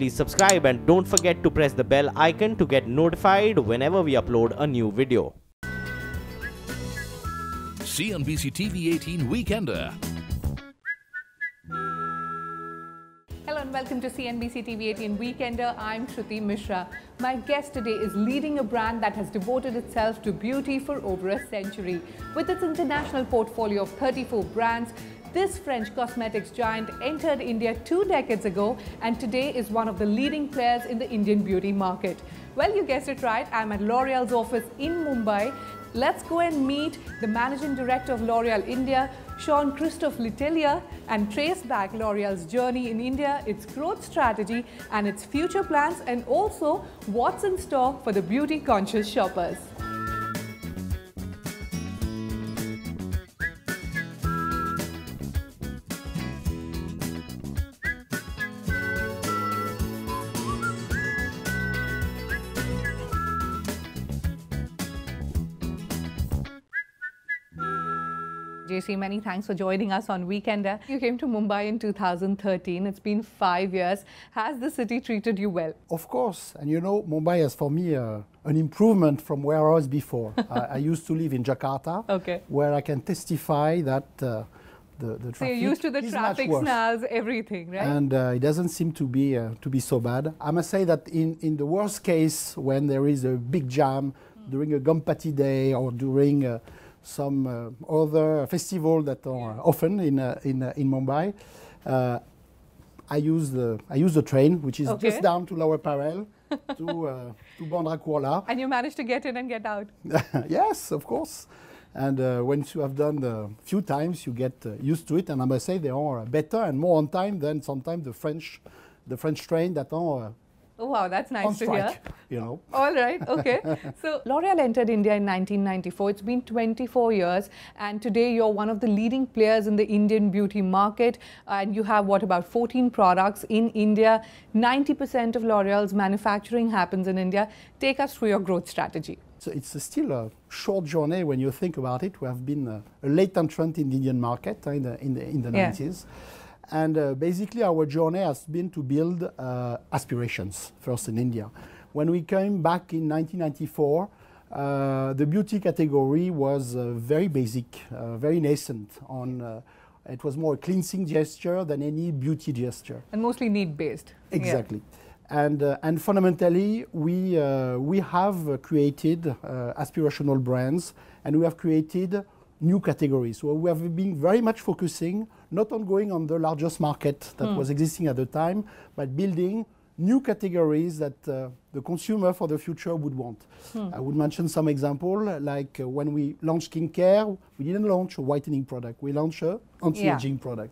please subscribe and don't forget to press the bell icon to get notified whenever we upload a new video. CNBC TV18 Weekender. Hello and welcome to CNBC TV18 Weekender. I'm Shruti Mishra. My guest today is leading a brand that has devoted itself to beauty for over a century. With its international portfolio of 34 brands, this French cosmetics giant entered India 2 decades ago and today is one of the leading players in the Indian beauty market. Well, you guessed it right. I'm at Loreal's office in Mumbai. Let's go and meet the Managing Director of Loreal India, Jean-Christophe Letellier, and trace back Loreal's journey in India, its growth strategy and its future plans, and also what's in store for the beauty-conscious shoppers. JC, many thanks for joining us on Weekender. You came to Mumbai in 2013. It's been 5 years. Has the city treated you well? Of course. And you know, Mumbai is for me an improvement from where I was before. I used to live in Jakarta, where I can testify that the traffic so you're used to the traffic snarls, everything, right? And it doesn't seem to be so bad. I must say that in the worst case, when there is a big jam during a Ganpati day or during some other festival that are often in Mumbai, I use the train, which is just down to Lower Parel to Bandra Kuala. And you managed to get in and get out. Yes, of course. And once you have done a few times, you get used to it. And I must say they are better and more on time than sometimes the French train that are. Oh wow, that's nice to hear. You know. All right, okay. So Loreal entered India in 1994. It's been 24 years and today you're one of the leading players in the Indian beauty market and you have what, about 14 products in India. 90% of Loreal's manufacturing happens in India. Take us through your growth strategy. So it's still a short journey when you think about it. We have been a late entrant in the Indian market in the 90s. And basically our journey has been to build aspirations first in India. When we came back in 1994, the beauty category was very basic, very nascent. It was more a cleansing gesture than any beauty gesture. And mostly need-based. Exactly. Yeah. And fundamentally, we have created aspirational brands and we have created new categories. So we have been very much focusing not on going on the largest market that was existing at the time, but building new categories that the consumer for the future would want. I would mention some example, like when we launched skincare, we didn't launch a whitening product, we launched an anti-aging product.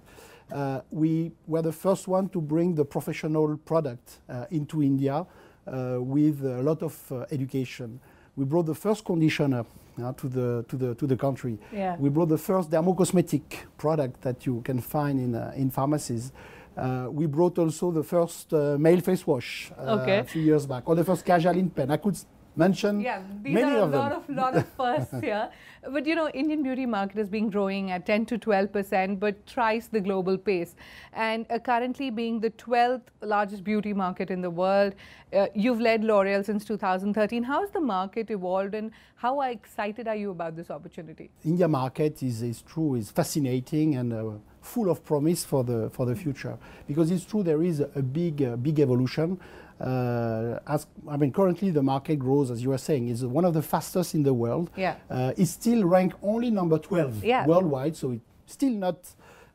We were the first one to bring the professional product into India with a lot of education. We brought the first conditioner to the country. Yeah. We brought the first dermocosmetic product that you can find in pharmacies. We brought also the first male face wash a few years back, or the first Kajalin pen. I could mention many of them. These are a lot of firsts here. But you know, Indian beauty market has been growing at 10 to 12%, but thrice the global pace. And currently being the 12th largest beauty market in the world, you've led Loreal since 2013. How has the market evolved and how excited are you about this opportunity? India market is fascinating and full of promise for the future. Because it's true, there is a big evolution. Currently the market grows, as you were saying, is one of the fastest in the world. Yeah. It's still ranked only number 12 worldwide, so it's still not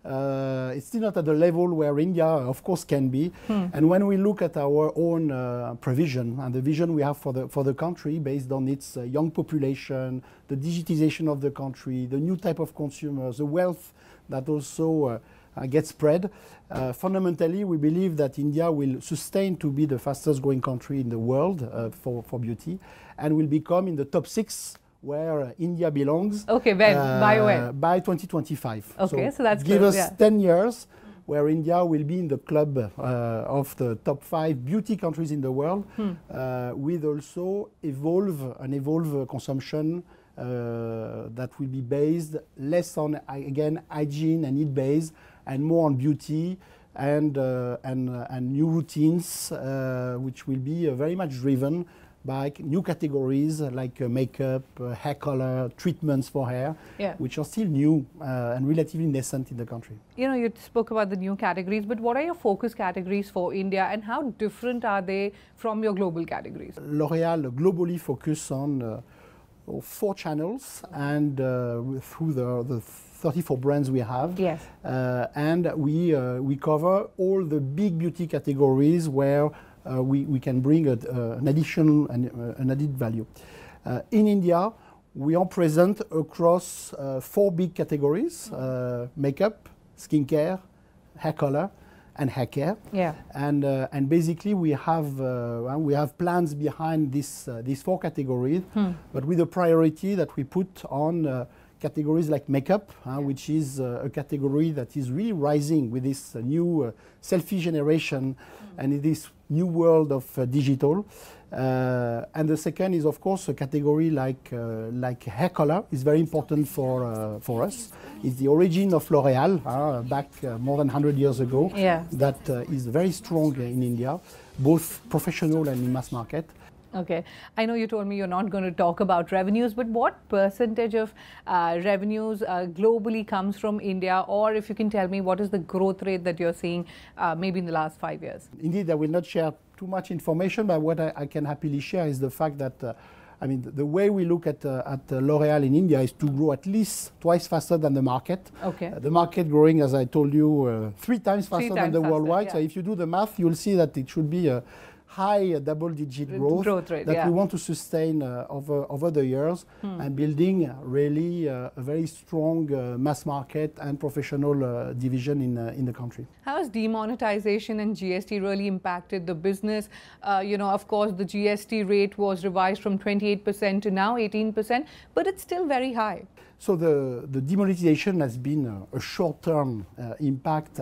at the level where India, of course, can be. And when we look at our own provision and the vision we have for the country, based on its young population, the digitization of the country, the new type of consumers, the wealth that also gets spread. Fundamentally, we believe that India will sustain to be the fastest growing country in the world for beauty and will become in the top 6 where India belongs. Okay, by when? By 2025. Okay, so that's give us 10 years where India will be in the club of the top 5 beauty countries in the world, with also evolve consumption that will be based less on, again, hygiene and need-based, and more on beauty, and new routines, which will be very much driven by new categories like makeup, hair color, treatments for hair, which are still new and relatively nascent in the country. You know, you spoke about the new categories, but what are your focus categories for India and how different are they from your global categories? L'Oreal globally focus on 4 channels and through the 34 brands we have. Yes. And we cover all the big beauty categories where we can bring an additional an added value. In India, we are present across 4 big categories: makeup, skincare, hair color, and hair care. Yeah. And basically we have plans behind these 4 categories, but with a priority that we put on categories like makeup, which is a category that is really rising with this new selfie generation and in this new world of digital. And the second is, of course, a category like hair color is very important for us. It's the origin of L'Oreal back more than 100 years ago. Yeah. That is very strong in India, both professional and in mass market. Okay. I know you told me you're not going to talk about revenues, but what percentage of revenues globally comes from India? Or if you can tell me what is the growth rate that you're seeing maybe in the last 5 years? Indeed, I will not share too much information, but what I can happily share is the fact that I mean, the way we look at L'Oreal in India is to grow at least twice faster than the market. Okay. The market growing, as I told you, 3 times faster than the worldwide. Yeah. So if you do the math, you'll see that it should be a high double-digit growth rate, that we want to sustain over the years, and building really a very strong mass market and professional division in the country. How has demonetization and GST really impacted the business? You know, of course, the GST rate was revised from 28% to now 18%, but it's still very high. So the demonetization has been a short-term impact,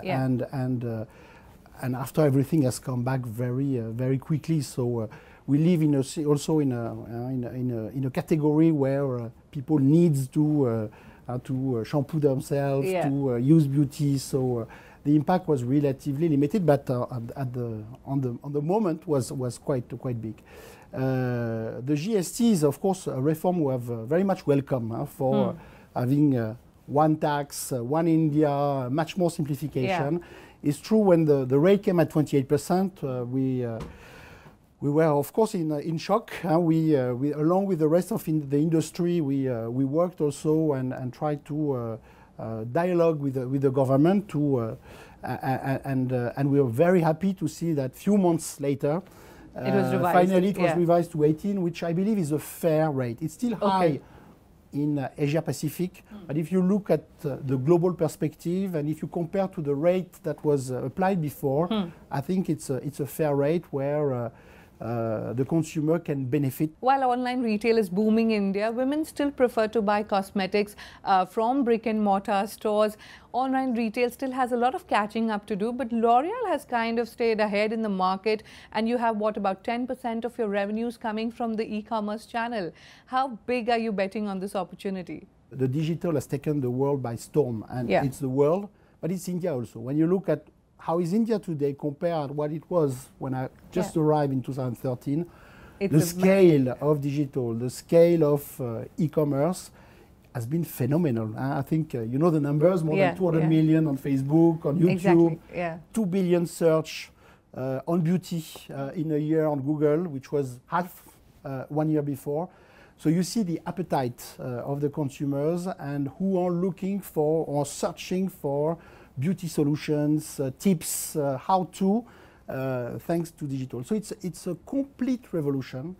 and after everything has come back very quickly. So we live also in a category where people need to shampoo themselves, to use beauty. So the impact was relatively limited, but on the moment was quite big. The GST is, of course, a reform we have very much welcome for having one tax, one India, much more simplification. Yeah. It's true when the rate came at 28%, we were, of course, in shock. We along with the rest of the industry, we worked also and tried to dialogue with the government to, and we were very happy to see that few months later, it was revised. Finally it was revised to 18, which I believe is a fair rate. It's still high in Asia Pacific, but if you look at the global perspective and if you compare to the rate that was applied before, I think it's a fair rate where the consumer can benefit. While online retail is booming in India, women still prefer to buy cosmetics from brick and mortar stores. Online retail still has a lot of catching up to do, but L'Oreal has kind of stayed ahead in the market, and you have what, about 10% of your revenues coming from the e-commerce channel. How big are you betting on this opportunity? The digital has taken the world by storm, and it's the world, but it's India also. When you look at how is India today compared to what it was when I just arrived in 2013, the scale of digital, the scale of e-commerce has been phenomenal. I think you know the numbers, more than 200 million on Facebook, on YouTube, 2 billion search on beauty in a year on Google, which was half 1 year before. So you see the appetite of the consumers and who are looking for or searching for beauty solutions, tips, how to, thanks to digital. So it's a complete revolution.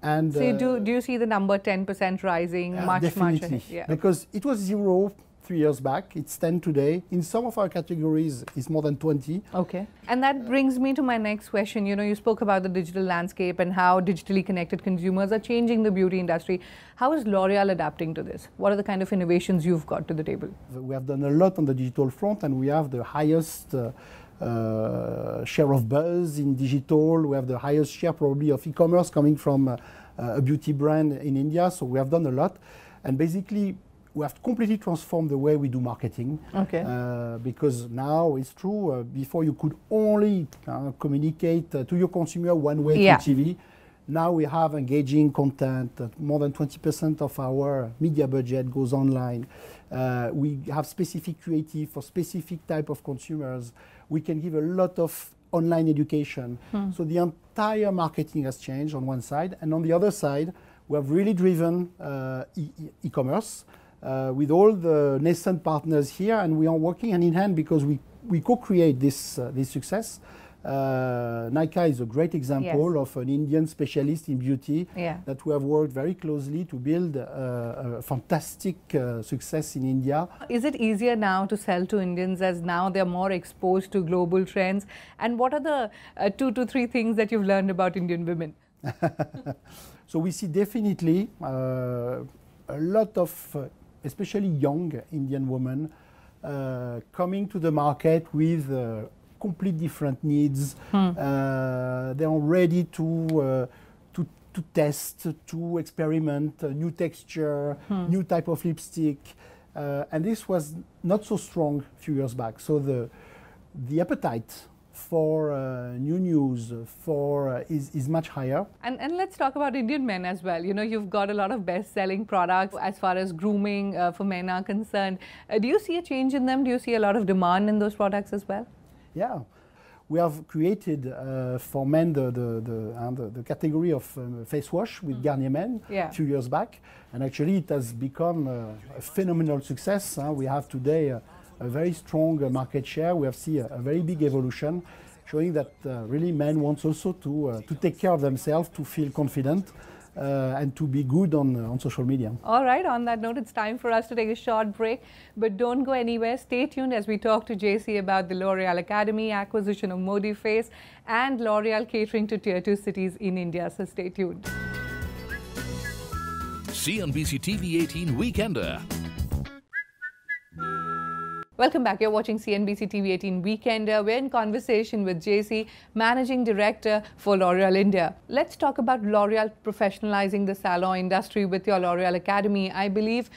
And so do you see the number 10% rising much definitely, because it was 0 3 years back, it's 10 today. In some of our categories, it's more than 20. Okay. And that brings me to my next question. You know, you spoke about the digital landscape and how digitally connected consumers are changing the beauty industry. How is L'Oreal adapting to this? What are the kind of innovations you've got to the table? We have done a lot on the digital front, and we have the highest share of buzz in digital. We have the highest share probably of e-commerce coming from a beauty brand in India. So we have done a lot. And basically, we have completely transformed the way we do marketing. Okay. Because now it's true, before you could only communicate to your consumer one way through TV. Now we have engaging content. More than 20% of our media budget goes online. We have specific creative for specific type of consumers. We can give a lot of online education. So the entire marketing has changed on one side. And on the other side, we have really driven e-commerce with all the nascent partners here. And we are working hand in hand because we co-create this success. Nykaa is a great example of an Indian specialist in beauty that we have worked very closely to build a fantastic success in India. Is it easier now to sell to Indians as now they're more exposed to global trends? And what are the 2 to 3 things that you've learned about Indian women? So we see definitely a lot of, especially young Indian women, coming to the market with complete different needs. They are ready to test, to experiment, new texture, new type of lipstick, and this was not so strong a few years back. So the appetite for new news is much higher. And let's talk about Indian men as well. You know, you've got a lot of best-selling products as far as grooming for men are concerned. Do you see a change in them? Do you see a lot of demand in those products as well? Yeah, we have created for men the category of face wash with Garnier Men a few years back, and actually it has become a phenomenal success. We have today a very strong market share. We have seen a very big evolution, showing that really men want also to take care of themselves, to feel confident. And to be good on social media. All right, on that note, it's time for us to take a short break. But don't go anywhere. Stay tuned as we talk to JC about the Loreal Academy, acquisition of Modiface, and Loreal catering to Tier 2 cities in India. So stay tuned. CNBC TV18 Weekender. Welcome back. You're watching CNBC TV18 Weekender. We're in conversation with JC, Managing Director for Loreal India. Let's talk about Loreal professionalizing the salon industry with your Loreal Academy. I believe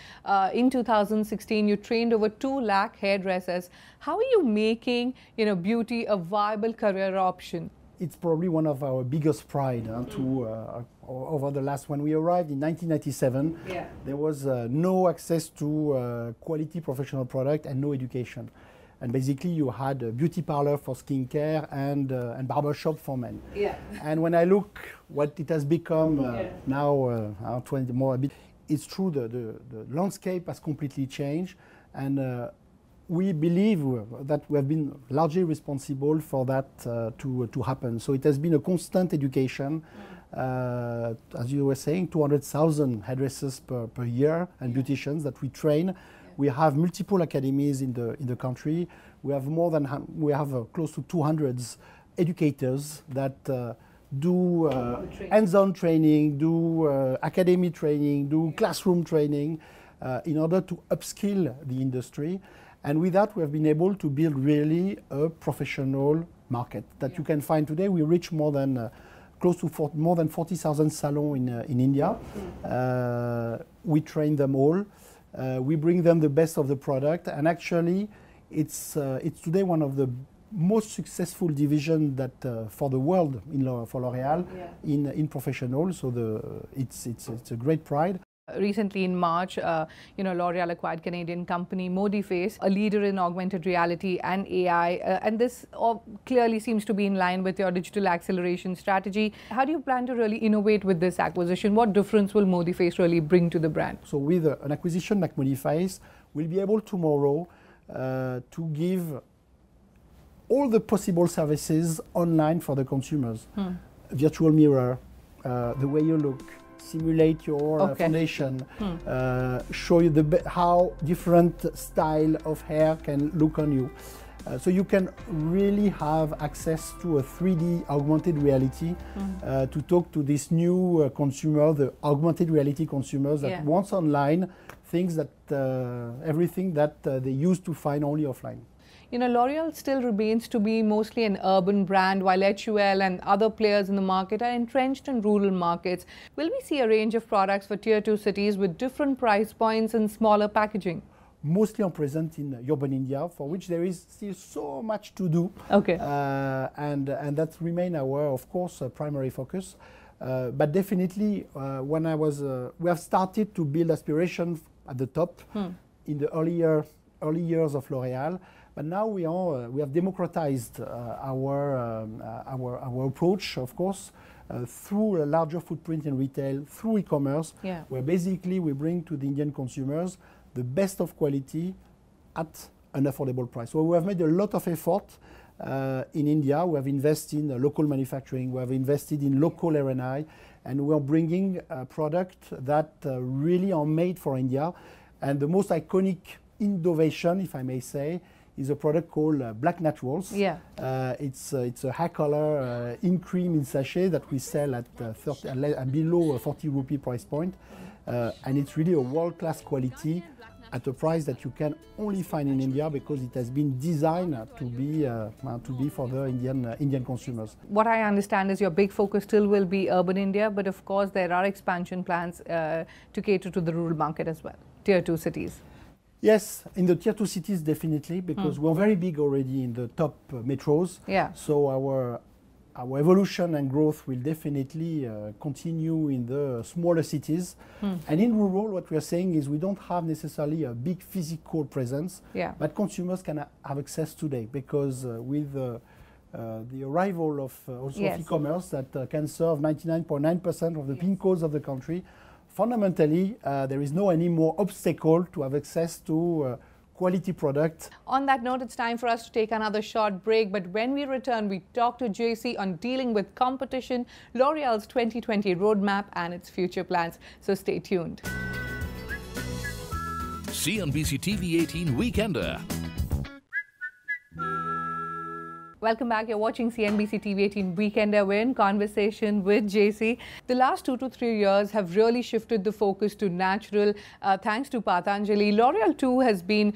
in 2016 you trained over 2 lakh hairdressers. How are you making, beauty a viable career option? It's probably one of our biggest pride over the last, when we arrived in 1997, there was no access to quality professional product and no education. And basically you had a beauty parlor for skincare and barber shop for men. And when I look what it has become now, 20 more a bit, it's true the landscape has completely changed, and we believe that we have been largely responsible for that to happen. So it has been a constant education. As you were saying, 200,000 hairdressers per year and beauticians that we train. We have multiple academies in the country. We have close to 200 educators that do hands-on training, do academy training, do classroom training in order to upskill the industry. And with that, we have been able to build really a professional market that you can find today. We reach more than close to more than 40,000 salons in India. We train them all. We bring them the best of the product, and actually, it's today one of the most successful division that for the world for L'Oreal in professional. So it's a great pride. Recently in March, L'Oreal acquired Canadian company Modiface, a leader in augmented reality and AI, and this clearly seems to be in line with your digital acceleration strategy. How do you plan to really innovate with this acquisition? What difference will Modiface really bring to the brand? So with an acquisition like Modiface, we'll be able tomorrow to give all the possible services online for the consumers. Virtual mirror, the way you look, simulate your foundation, show you how different style of hair can look on you. So you can really have access to a 3D augmented reality to talk to this new consumer, the augmented reality consumers that wants online things that everything that they used to find only offline. L'Oreal still remains to be mostly an urban brand, while HUL and other players in the market are entrenched in rural markets. Will we see a range of products for Tier 2 cities with different price points and smaller packaging? Mostly are present in urban India, for which there is still so much to do. Okay. And that remain our, of course, primary focus. But definitely, we have started to build aspiration at the top in the early years of L'Oreal. But now we have democratized our approach, of course, through a larger footprint in retail, through e-commerce, where basically we bring to the Indian consumers the best of quality at an affordable price. So we have made a lot of effort in India. We have invested in local manufacturing, we have invested in local R&I, and we are bringing a product that really are made for India. And the most iconic innovation, if I may say, is a product called Black Naturals. Yeah. It's a high color in cream in sachet that we sell at below a 40 rupee price point. And it's really a world-class quality at a price that you can only find in India because it has been designed to be for the Indian consumers. What I understand is your big focus still will be urban India, but of course there are expansion plans to cater to the rural market as well, Tier 2 cities. Yes, in the Tier 2 cities definitely, because we're very big already in the top metros. Yeah. So our evolution and growth will definitely continue in the smaller cities. And in rural, what we are saying is we don't have necessarily a big physical presence, but consumers can have access today because with the arrival of also e-commerce that can serve 99.9% of the PIN codes of the country, fundamentally there is no any more obstacle to have access to quality product. On that note, it's time for us to take another short break. But when we return, we talk to JC on dealing with competition, L'Oreal's 2020 roadmap and its future plans. So stay tuned. CNBC TV18 Weekender. Welcome back. You're watching CNBC TV18 Weekender. We're in conversation with JC. The last 2 to 3 years have really shifted the focus to natural thanks to Patanjali. L'Oreal too has been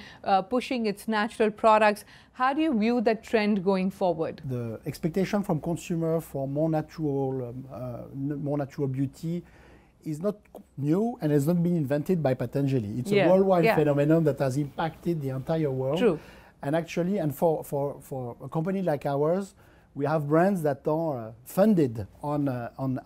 pushing its natural products. How do you view that trend going forward? The expectation from consumer for more natural beauty is not new and has not been invented by Patanjali. It's a worldwide phenomenon that has impacted the entire world. True. And actually, and for a company like ours, we have brands that are funded on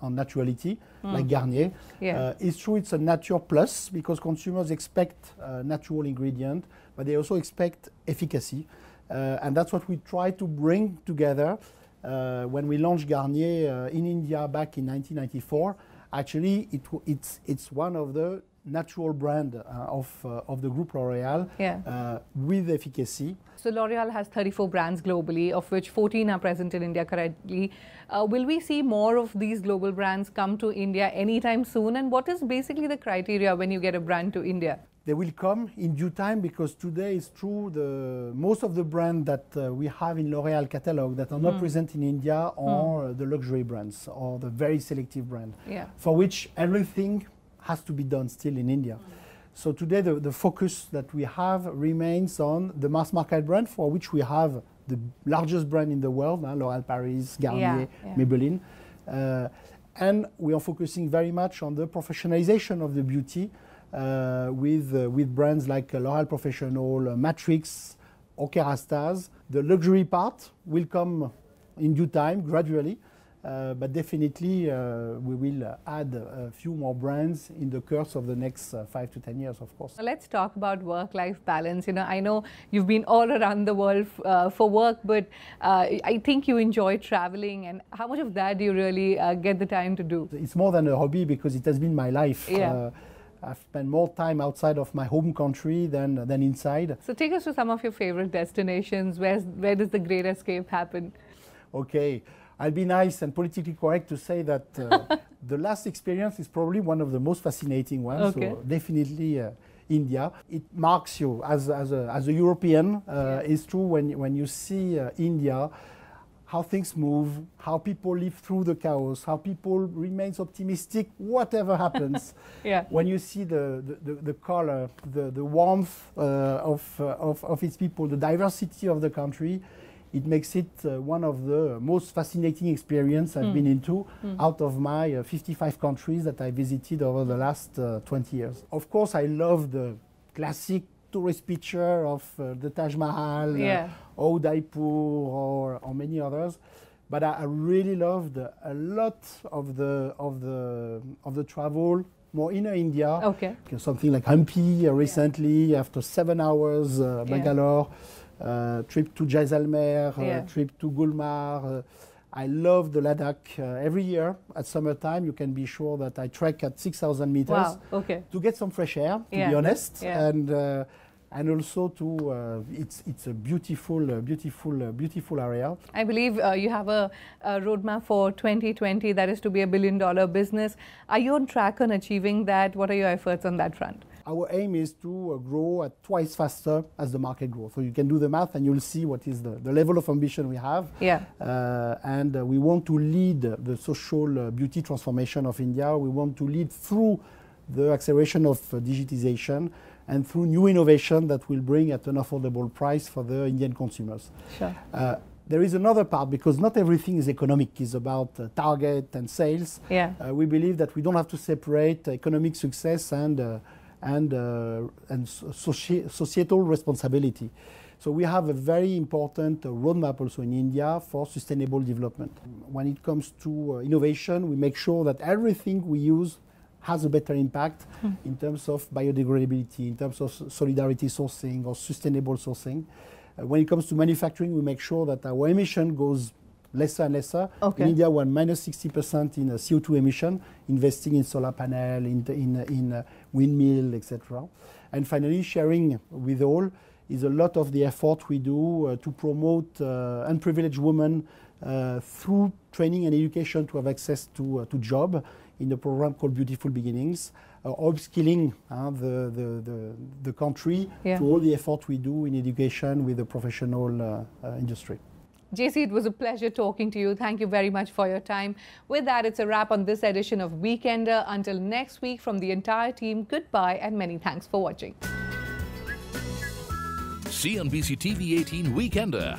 naturality, like Garnier. It's true, it's a nature plus because consumers expect natural ingredient, but they also expect efficacy. And that's what we try to bring together when we launched Garnier in India back in 1994. Actually, it's one of the natural brand of the group L'Oreal with efficacy. So L'Oreal has 34 brands globally, of which 14 are present in India currently. Will we see more of these global brands come to India anytime soon? And what is basically the criteria when you get a brand to India? They will come in due time because today it's true most of the brands that we have in L'Oreal catalog that are not present in India are the luxury brands or the very selective brand, for which everything has to be done still in India. So today the focus that we have remains on the mass market brand, for which we have the largest brand in the world, L'Oréal Paris, Garnier, Maybelline. And we are focusing very much on the professionalization of the beauty with brands like L'Oréal Professional, Matrix, or Kerastase. The luxury part will come in due time, gradually. But definitely we will add a few more brands in the course of the next 5 to 10 years, of course. Let's talk about work-life balance. I know you've been all around the world for work, but I think you enjoy traveling. And how much of that do you really get the time to do? It's more than a hobby because it has been my life. I've spent more time outside of my home country than inside. So take us to some of your favorite destinations. Where does the great escape happen? Okay. I'll be nice and politically correct to say that the last experience is probably one of the most fascinating ones. Okay. So definitely India. It marks you as a European. It's true when you see India. how things move, how people live through the chaos, how people remain optimistic, whatever happens. Yeah. When you see the color, the warmth of its people, the diversity of the country, it makes it one of the most fascinating experiences I've been into out of my 55 countries that I visited over the last 20 years. Of course, I love the classic tourist picture of the Taj Mahal, or Udaipur, or many others. But I really loved a lot of the travel, more inner India. Okay. Something like Hampi recently, after 7 hours, Bangalore, trip to Jaisalmer, trip to Gulmarg. I love the Ladakh. Every year at summertime, you can be sure that I trek at 6,000 meters to get some fresh air, to be honest, and also to it's a beautiful area. I believe you have a roadmap for 2020 that is to be $1 billion business. Are you on track on achieving that? What are your efforts on that front? Our aim is to grow at twice faster as the market grows. So you can do the math and you'll see what is the level of ambition we have. Yeah. And we want to lead the social beauty transformation of India. We want to lead through the acceleration of digitization and through new innovation that will bring at an affordable price for the Indian consumers. Sure. There is another part, because not everything is economic, is about target and sales. Yeah. We believe that we don't have to separate economic success and societal responsibility. So we have a very important roadmap also in India for sustainable development. When it comes to innovation, we make sure that everything we use has a better impact in terms of biodegradability, in terms of solidarity sourcing or sustainable sourcing. When it comes to manufacturing, we make sure that our emission goes lesser and lesser. Okay. In India, we're minus 60% in CO2 emission, investing in solar panel, in windmill, etc. And finally, sharing with all is a lot of the effort we do to promote unprivileged women through training and education to have access to job in a program called Beautiful Beginnings, upskilling the country to all the effort we do in education with the professional industry. JC, it was a pleasure talking to you. Thank you very much for your time. With that, it's a wrap on this edition of Weekender. Until next week, from the entire team, goodbye and many thanks for watching. CNBC TV18 Weekender.